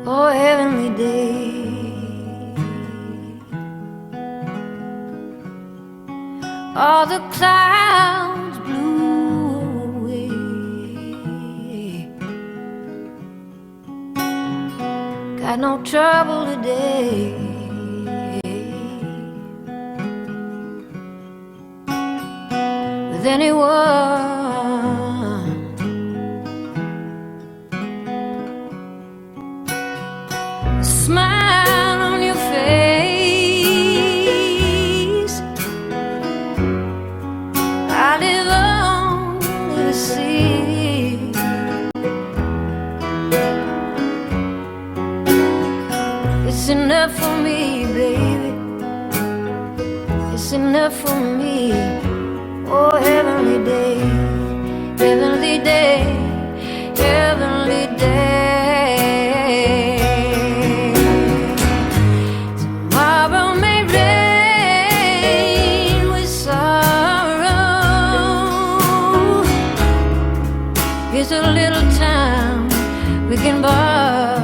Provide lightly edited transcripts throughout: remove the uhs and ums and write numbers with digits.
Oh, heavenly day. All the clouds blew away. Got no trouble today. With anyone. A smile on your face. I live only to see. It's enough for me, baby. It's enough for me. Oh, heavenly day, heavenly day, heavenly day. Tomorrow may rain with sorrow. Here's a little time we can borrow.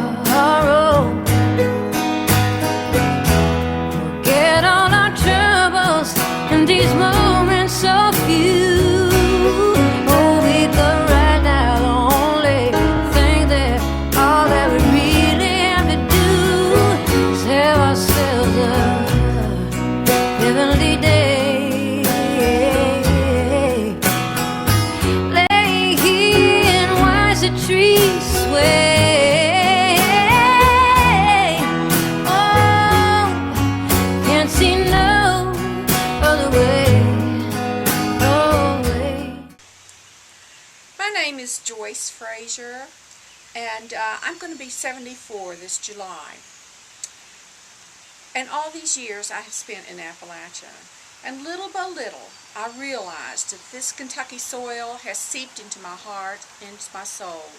Forget all our troubles in these moments so few. Oh, because right now the only thing that all that we really have to do is have ourselves a heavenly day. Lay here and watch the trees sway. Oh, can't see no other way. My name is Joyce Frazier, and I'm going to be 74 this July. And all these years I have spent in Appalachia, and little by little I realized that this Kentucky soil has seeped into my heart, into my soul,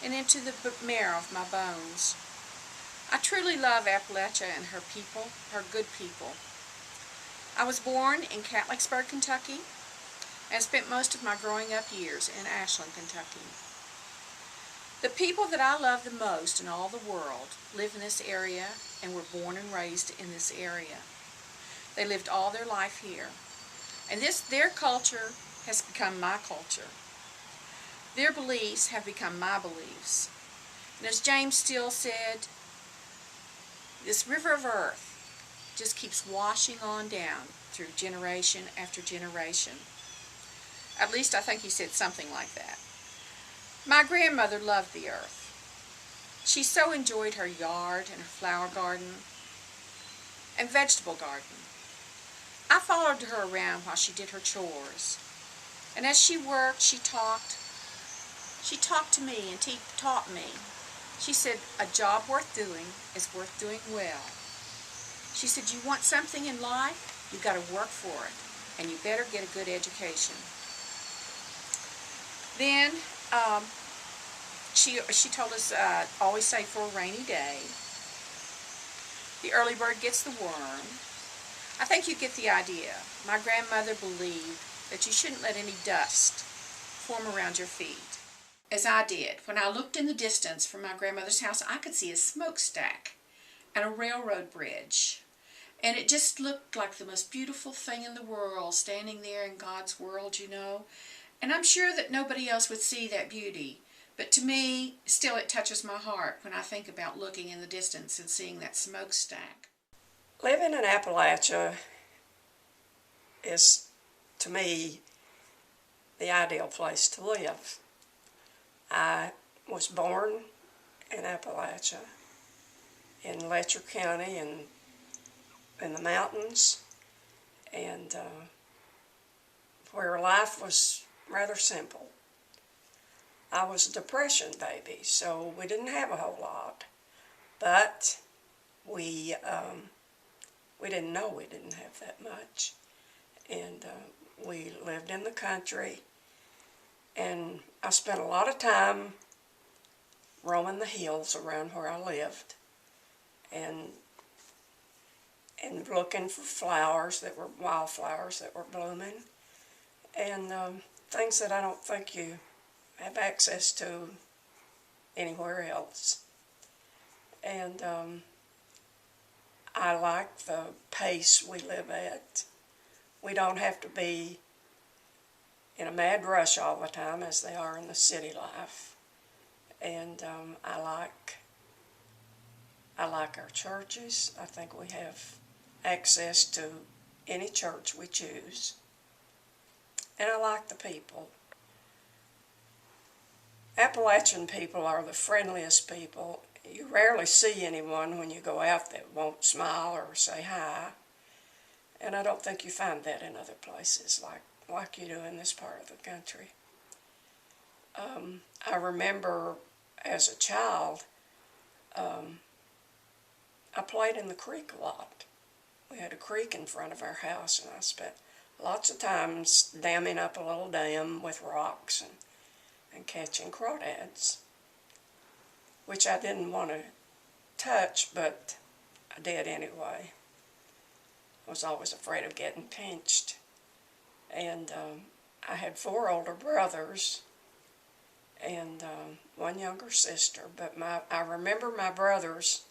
and into the marrow of my bones. I truly love Appalachia and her people, her good people. I was born in Catlettsburg, Kentucky, and spent most of my growing up years in Ashland, Kentucky. The people that I love the most in all the world live in this area and were born and raised in this area. They lived all their life here. And their culture has become my culture. Their beliefs have become my beliefs. And as James Steele said, this river of earth just keeps washing on down through generation after generation. At least I think he said something like that. My grandmother loved the earth. She so enjoyed her yard and her flower garden and vegetable garden. I followed her around while she did her chores. And as she worked, she talked. She talked to me and taught me. She said, a job worth doing is worth doing well. She said, you want something in life, you've got to work for it, and you better get a good education. Then she told us, always save for a rainy day. The early bird gets the worm. I think you get the idea. My grandmother believed that you shouldn't let any dust form around your feet. As I did. When I looked in the distance from my grandmother's house, I could see a smokestack and a railroad bridge. And it just looked like the most beautiful thing in the world, standing there in God's world, you know. And I'm sure that nobody else would see that beauty. But to me, still it touches my heart when I think about looking in the distance and seeing that smokestack. Living in Appalachia is, to me, the ideal place to live. I was born in Appalachia, in Letcher County, in the mountains, and where life was rather simple. I was a Depression baby, so we didn't have a whole lot, but we didn't know we didn't have that much, and we lived in the country, and I spent a lot of time roaming the hills around where I lived, and looking for flowers that were wildflowers that were blooming, and things that I don't think you have access to anywhere else. And I like the pace we live at. We don't have to be in a mad rush all the time as they are in the city life. And I like our churches. I think we have access to any church we choose. And I like the people. Appalachian people are the friendliest people. You rarely see anyone when you go out that won't smile or say hi. And I don't think you find that in other places like you do in this part of the country. I remember as a child, I played in the creek a lot. We had a creek in front of our house, and I spent lots of times damming up a little dam with rocks and catching crawdads, which I didn't want to touch, but I did anyway. I was always afraid of getting pinched. And I had 4 older brothers and 1 younger sister, but I remember my brothers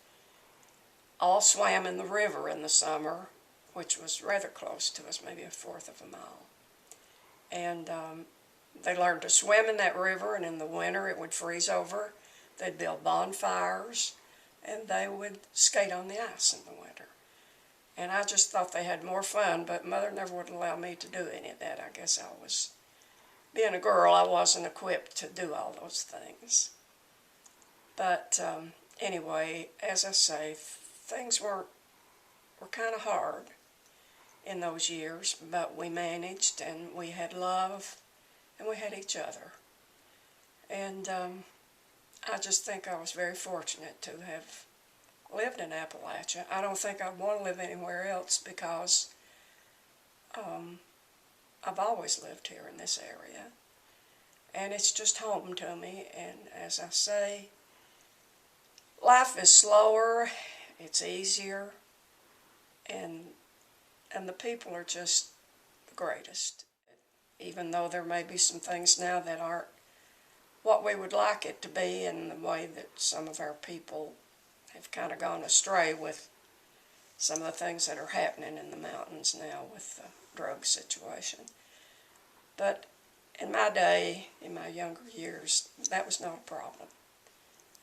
all swam in the river in the summer, which was rather close to us, maybe 1/4 of a mile. And they learned to swim in that river, and in the winter it would freeze over. They'd build bonfires, and they would skate on the ice in the winter. And I just thought they had more fun, but Mother never would allow me to do any of that. I guess being a girl, I wasn't equipped to do all those things. But anyway, as I say, things were kind of hard in those years, but we managed, and we had love, and we had each other. And I just think I was very fortunate to have lived in Appalachia. I don't think I'd want to live anywhere else because I've always lived here in this area. And it's just home to me. And as I say, life is slower, it's easier, and the people are just the greatest. Even though there may be some things now that aren't what we would like it to be, in the way that some of our people have kind of gone astray with some of the things that are happening in the mountains now with the drug situation. But in my day, in my younger years, that was not a problem.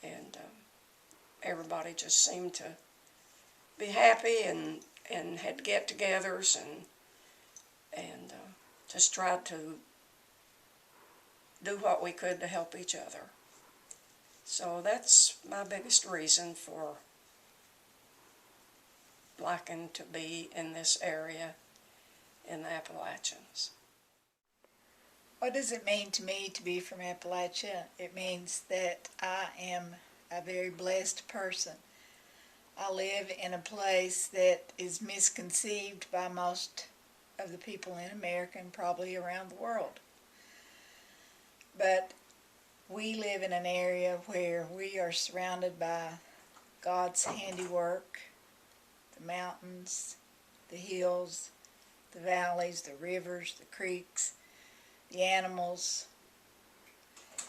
And everybody just seemed to be happy and had get-togethers and just tried to do what we could to help each other. So that's my biggest reason for liking to be in this area in the Appalachians. What does it mean to me to be from Appalachia? It means that I am a very blessed person. I live in a place that is misconceived by most of the people in America and probably around the world. But we live in an area where we are surrounded by God's handiwork, the mountains, the hills, the valleys, the rivers, the creeks, the animals.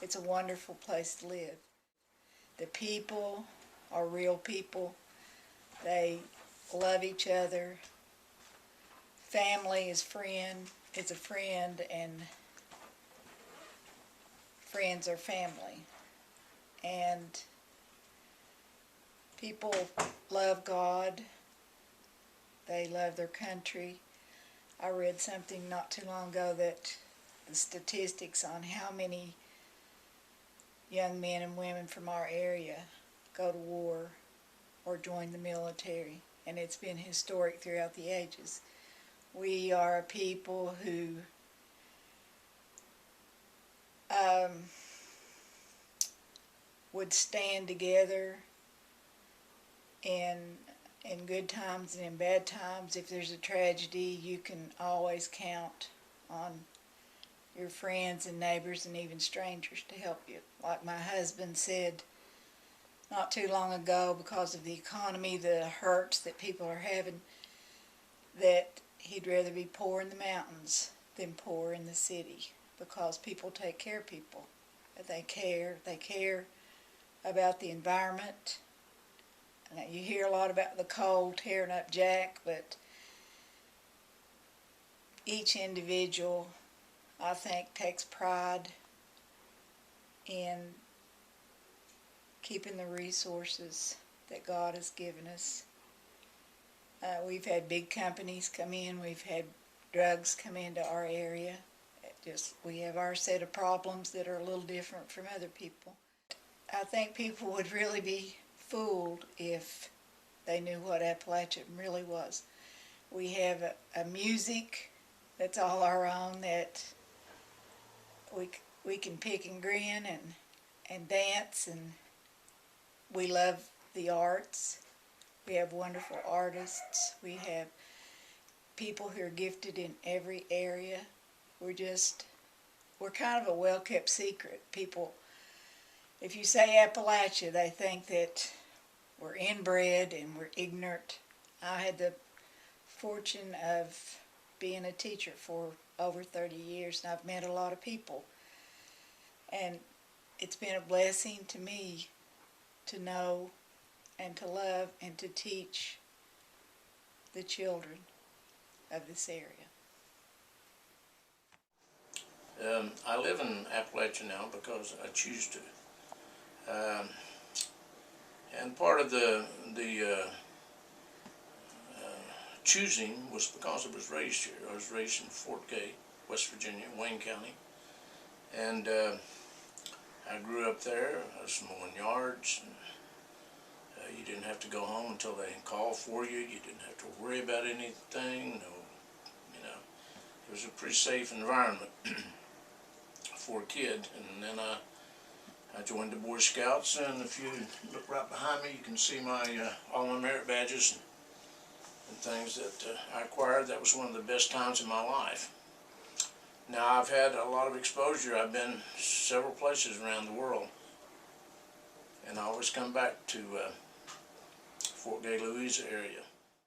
It's a wonderful place to live. The people are real people. They love each other. Family is a friend, and friends are family. And people love God. They love their country. I read something not too long ago that the statistics on how many young men and women from our area go to war or join the military, and it's been historic throughout the ages. We are a people who would stand together in good times and in bad times. If there's a tragedy, you can always count on your friends and neighbors and even strangers to help you. Like my husband said not too long ago, because of the economy, the hurts that people are having, that he'd rather be poor in the mountains than poor in the city, because people take care of people. They care about the environment. Now, you hear a lot about the cold tearing up Jack, but each individual, I think, takes pride in keeping the resources that God has given us. We've had big companies come in, we've had drugs come into our area. We have our set of problems that are a little different from other people. I think people would really be fooled if they knew what Appalachian really was. We have a music that's all our own, that we can pick and grin and dance, and we love the arts. We have wonderful artists. We have people who are gifted in every area. We're kind of a well-kept secret. People, if you say Appalachia, they think that we're inbred and we're ignorant. I had the fortune of being a teacher for over 30 years, and I've met a lot of people. And it's been a blessing to me to know and to love and to teach the children of this area. I live in Appalachia now because I choose to. And part of the choosing was because I was raised here. I was raised in Fort Gay, West Virginia, Wayne County. And I grew up there. I was mowing yards. And, you didn't have to go home until they called for you. You didn't have to worry about anything. It was a pretty safe environment for a kid. And then I joined the Boy Scouts, and if you look right behind me, you can see all my merit badges and things that I acquired. That was one of the best times in my life. Now, I've had a lot of exposure. I've been several places around the world, and I always come back to Fort Gay, Louisa area.